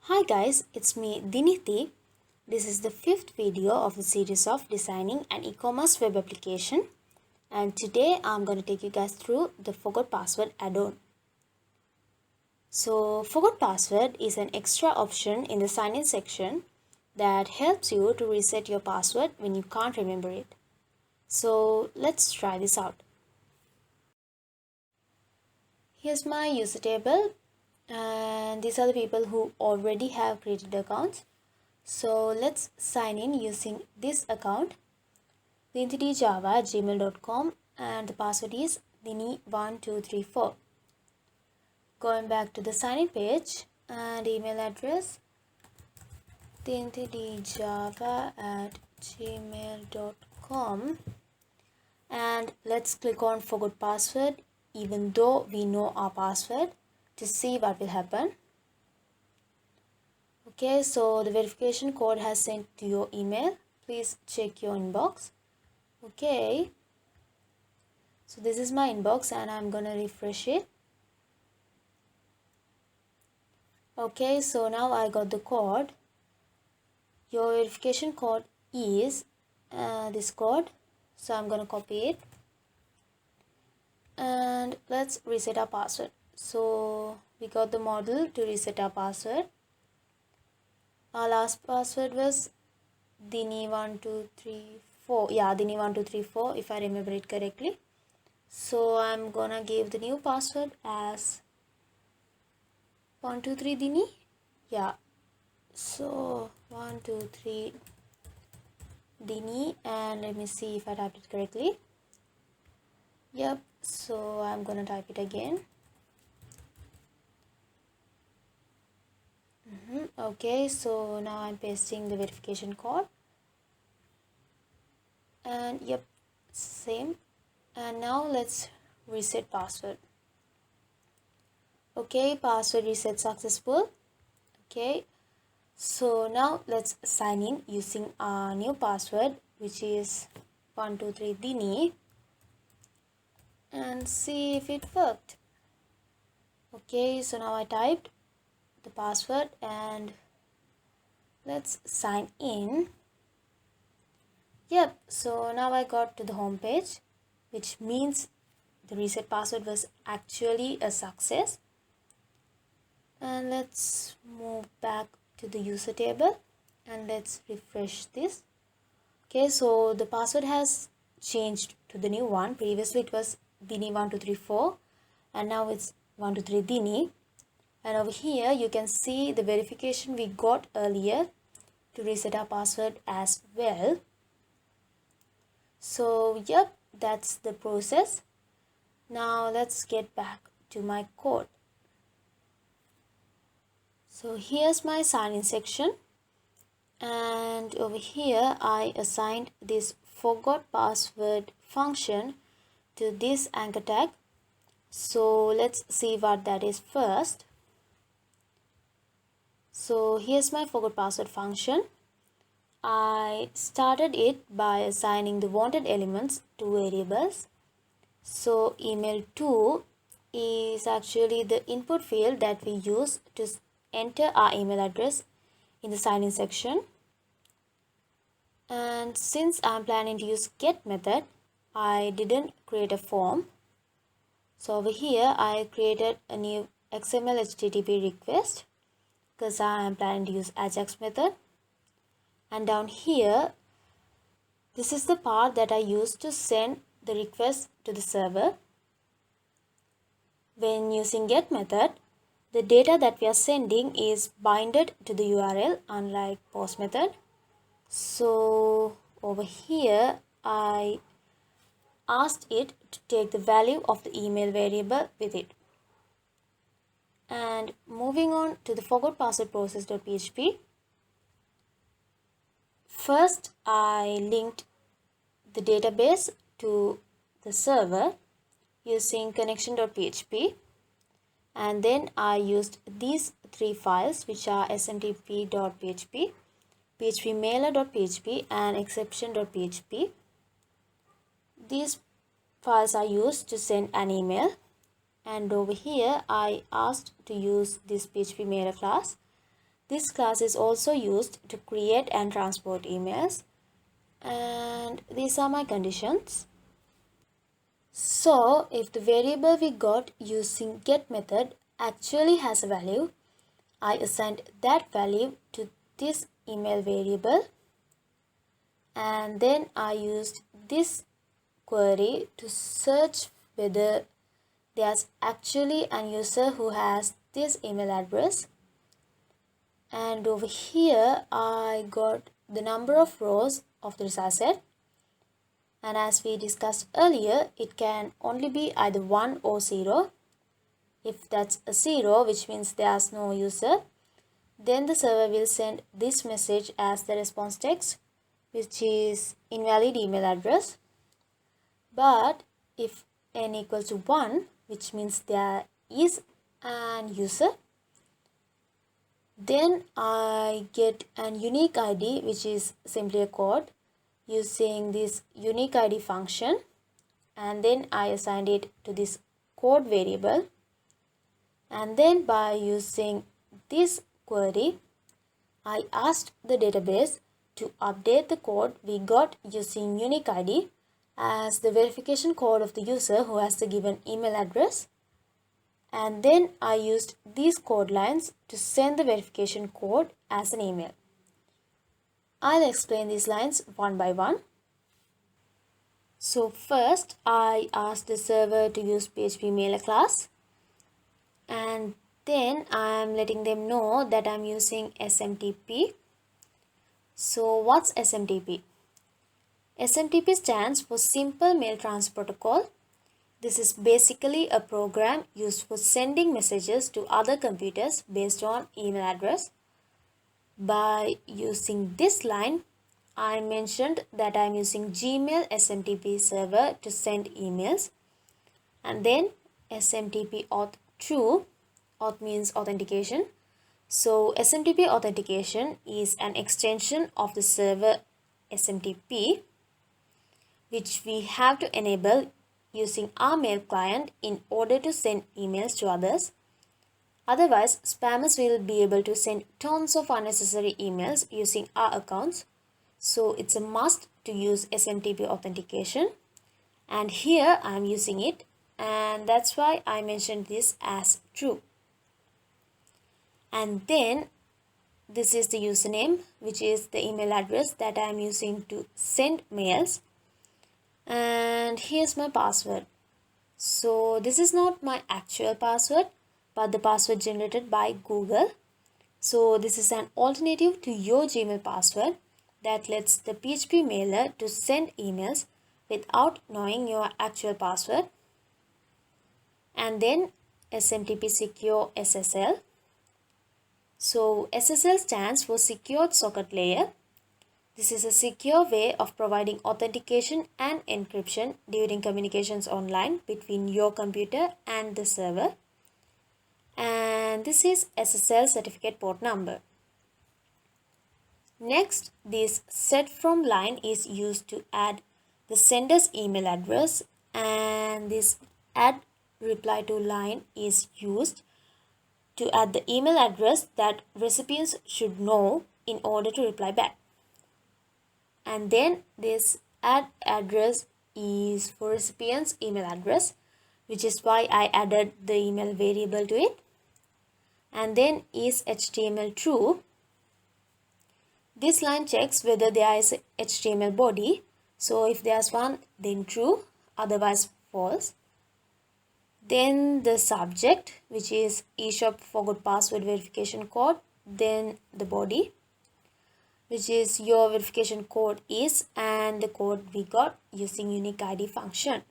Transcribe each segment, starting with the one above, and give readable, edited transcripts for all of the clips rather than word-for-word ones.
Hi guys, it's me Dinithi. This is the fifth video of the series of designing an e-commerce web application, and today I'm going to take you guys through the forgot password add-on. So forgot password is an extra option in the sign-in section that helps you to reset your password when you can't remember it. So let's try this out. Here's my user table, and these are the people who already have created accounts. So let's sign in using this account, dinithidjava@gmail.com, and the password is dini1234. Going back to the sign in page and email address dinithidjava@gmail.com, and let's click on forgot password even though we know our password to see what will happen. Okay, so the verification code has sent to your email. Please check your inbox. Okay, so this is my inbox and I'm gonna refresh it. Okay, so now I got the code. Your verification code is this code, so I'm gonna copy it and let's reset our password. So we got the model to reset our password. Our last password was Dini1234. Yeah, Dini1234 if I remember it correctly. So I'm gonna give the new password as 123 Dini. Yeah, so 123 Dini, and let me see if I typed it correctly. Yep, so I'm gonna type it again. Okay, so now I'm pasting the verification code, and yep, same. And now let's reset password. Okay, password reset successful. Okay, so now let's sign in using our new password, which is 123 Dini, and see if it worked. Okay, so now I typed the password and let's sign in. Yep, so now I got to the home page, which means the reset password was actually a success. And let's move back to the user table and let's refresh this. Okay, so the password has changed to the new one. Previously it was Dini1234 and now it's 123 Dini. And over here you can see the verification we got earlier to reset our password as well. So yep, that's the process. Now let's get back to my code. So here's my sign-in section, and over here I assigned this forgot password function to this anchor tag. So let's see what that is first. So here's my forgot password function. I started it by assigning the wanted elements to variables. So email2 is actually the input field that we use to enter our email address in the sign-in section. And since I'm planning to use get method, I didn't create a form. So over here I created a new XML HTTP request because I am planning to use Ajax method. And down here, this is the part that I used to send the request to the server. When using get method, the data that we are sending is binded to the URL, unlike post method. So over here I asked it to take the value of the email variable with it. And moving on to the forgot password process.php. First I linked the database to the server using connection.php, and then I used these three files, which are smtp.php, phpmailer.php and exception.php. These files are used to send an email, and over here I asked to use this PHP mailer class This class is also used to create and transport emails, and these are my conditions. So if the variable we got using get method actually has a value, I assigned that value to this email variable, and then I used this query to search whether there's actually an user who has this email address. And over here I got the number of rows of the result set, and as we discussed earlier, it can only be either 1 or 0. If that's a 0, which means there's no user, then the server will send this message as the response text, which is invalid email address. But if n equals to 1, which means there is an user, then I get an unique ID, which is simply a code using this unique ID function, and then I assigned it to this code variable, and then by using this query I asked the database to update the code we got using unique ID as the verification code of the user who has the given email address, and then I used these code lines to send the verification code as an email. I'll explain these lines one by one. So first I asked the server to use PHP mailer class, and then I'm letting them know that I'm using SMTP. So what's SMTP? SMTP stands for Simple Mail Transfer Protocol. This is basically a program used for sending messages to other computers based on email address. By using this line, I mentioned that I'm using Gmail SMTP server to send emails, and then SMTP auth true, auth means authentication. So SMTP authentication is an extension of the server SMTP, which we have to enable using our mail client in order to send emails to others. Otherwise, spammers will be able to send tons of unnecessary emails using our accounts. So it's a must to use SMTP authentication, and here I'm using it, and that's why I mentioned this as true. And then this is the username, which is the email address that I'm using to send mails, and here's my password. So this is not my actual password, but the password generated by Google. So this is an alternative to your Gmail password that lets the PHP mailer to send emails without knowing your actual password. And then SMTP Secure SSL. So SSL stands for Secured Socket Layer. This is a secure way of providing authentication and encryption during communications online between your computer and the server. And this is SSL certificate port number. Next, this set from line is used to add the sender's email address, and this add reply to line is used to add the email address that recipients should know in order to reply back. And then this add address is for recipient's email address, which is why I added the email variable to it. And then is HTML true. This line checks whether there is a HTML body. So if there's one, then true, otherwise false. Then the subject, which is eShop forgot password verification code. Then the body, which is your verification code is, and the code we got using unique ID function.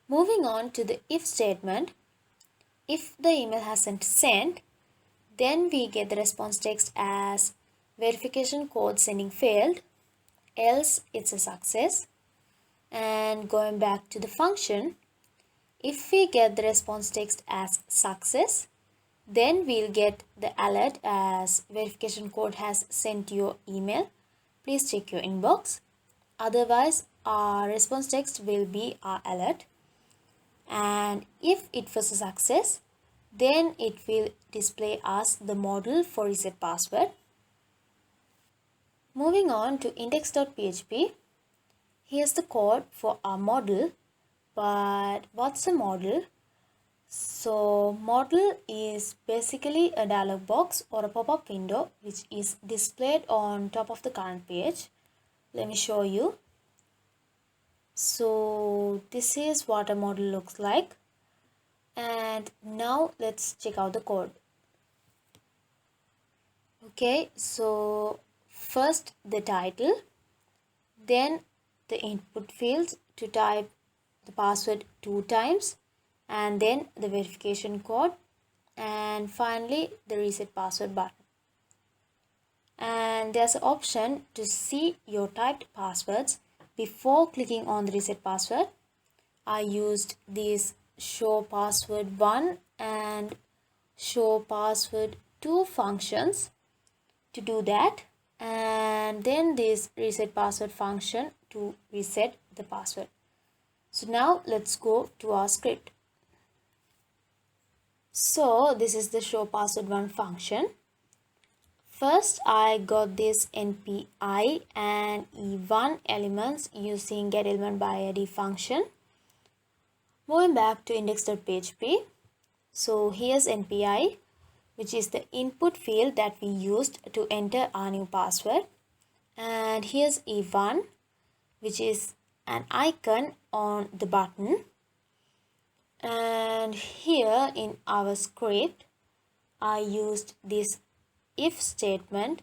Moving on to the if statement. If the email hasn't sent, then we get the response text as verification code sending failed, else it's a success. And going back to the function, if we get the response text as success, then we'll get the alert as verification code has sent your email. Please check your inbox. Otherwise, our response text will be our alert. And if it was a success, then it will display us the model for reset password. Moving on to index.php, here's the code for our model. But what's a model? So model is basically a dialog box or a pop-up window which is displayed on top of the current page. Let me show you. So this is what a model looks like. And now let's check out the code. Okay, so first the title, then the input fields to type the password 2 times, and then the verification code, and finally the reset password button. And there's an option to see your typed passwords before clicking on the reset password. I used these show password 1 and show password 2 functions to do that, and then this reset password function to reset the password. So now let's go to our script. So this is the show password 1 function. First I got this npi and e1 elements using getElementById function. Moving back to index.php, so here's npi, which is the input field that we used to enter our new password, and here's e1, which is an icon on the button. And here in our script I used this if statement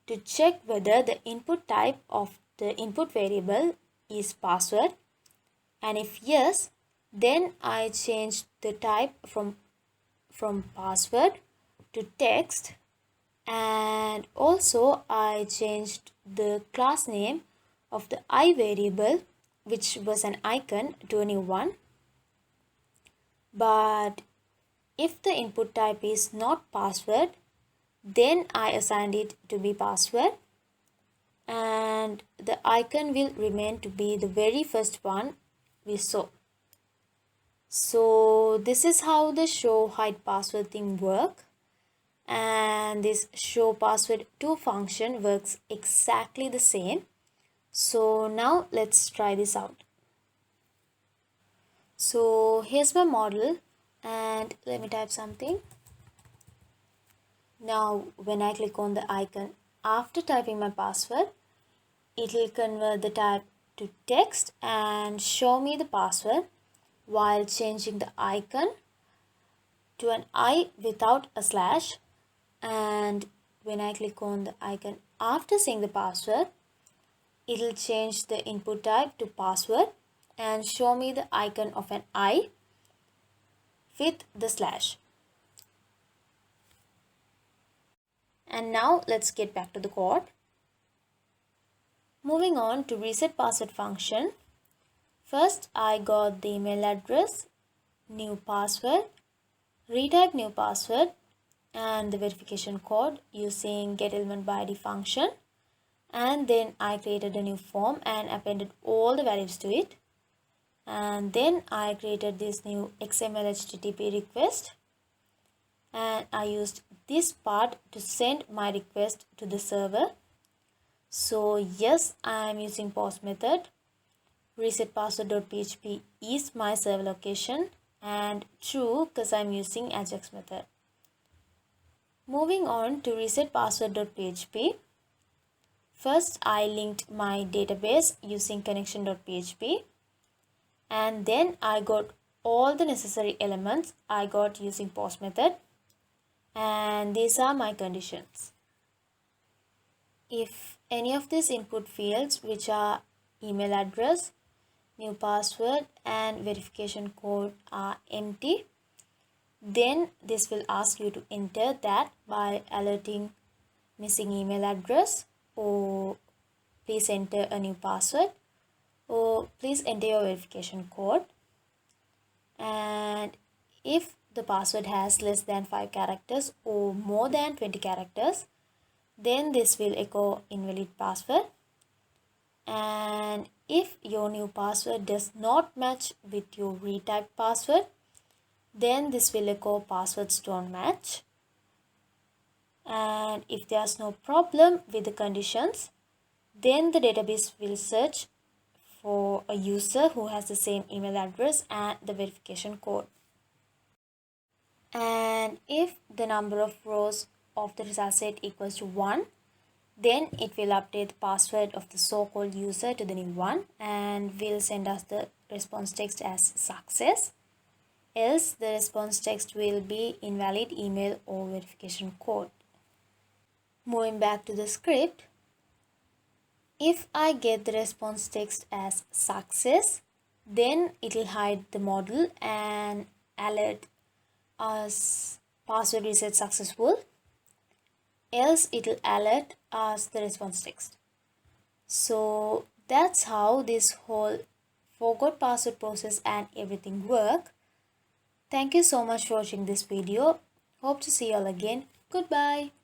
to check whether the input type of the input variable is password, and if yes, then I changed the type from password to text, and also I changed the class name of the I variable, which was an icon, to a new one. But if the input type is not password, then I assigned it to be password, and the icon will remain to be the very first one we saw. So this is how the show hide password thing work, and this show password 2 function works exactly the same. So now let's try this out. So here's my model, and let me type something. Now when I click on the icon after typing my password, it will convert the type to text and show me the password while changing the icon to an I without a slash. And when I click on the icon after seeing the password, it will change the input type to password and show me the icon of an I with the slash. And now let's get back to the code. Moving on to reset password function. First I got the email address, new password, retype new password, and the verification code using getElementById function. And then I created a new form and appended all the values to it. And then I created this new XML HTTP request, and I used this part to send my request to the server. So yes, I am using POST method. resetpassword.php is my server location, and true because I am using AJAX method. Moving on to resetpassword.php. First I linked my database using connection.php, and then I got all the necessary elements I got using POST method, and these are my conditions. If any of these input fields, which are email address, new password, and verification code, are empty, then this will ask you to enter that by alerting missing email address, or please enter a new password, or please enter your verification code. And if the password has less than 5 characters or more than 20 characters, then this will echo invalid password. And if your new password does not match with your retyped password, then this will echo passwords don't match. And if there's no problem with the conditions, then the database will search for a user who has the same email address and the verification code. And if the number of rows of the result set equals to 1, then it will update the password of the so-called user to the new one and will send us the response text as success. Else the response text will be invalid email or verification code. Moving back to the script, if I get the response text as success, then it will hide the model and alert us password reset successful. Else it will alert us the response text. So that's how this whole forgot password process and everything work. Thank you so much for watching this video. Hope to see you all again. Goodbye.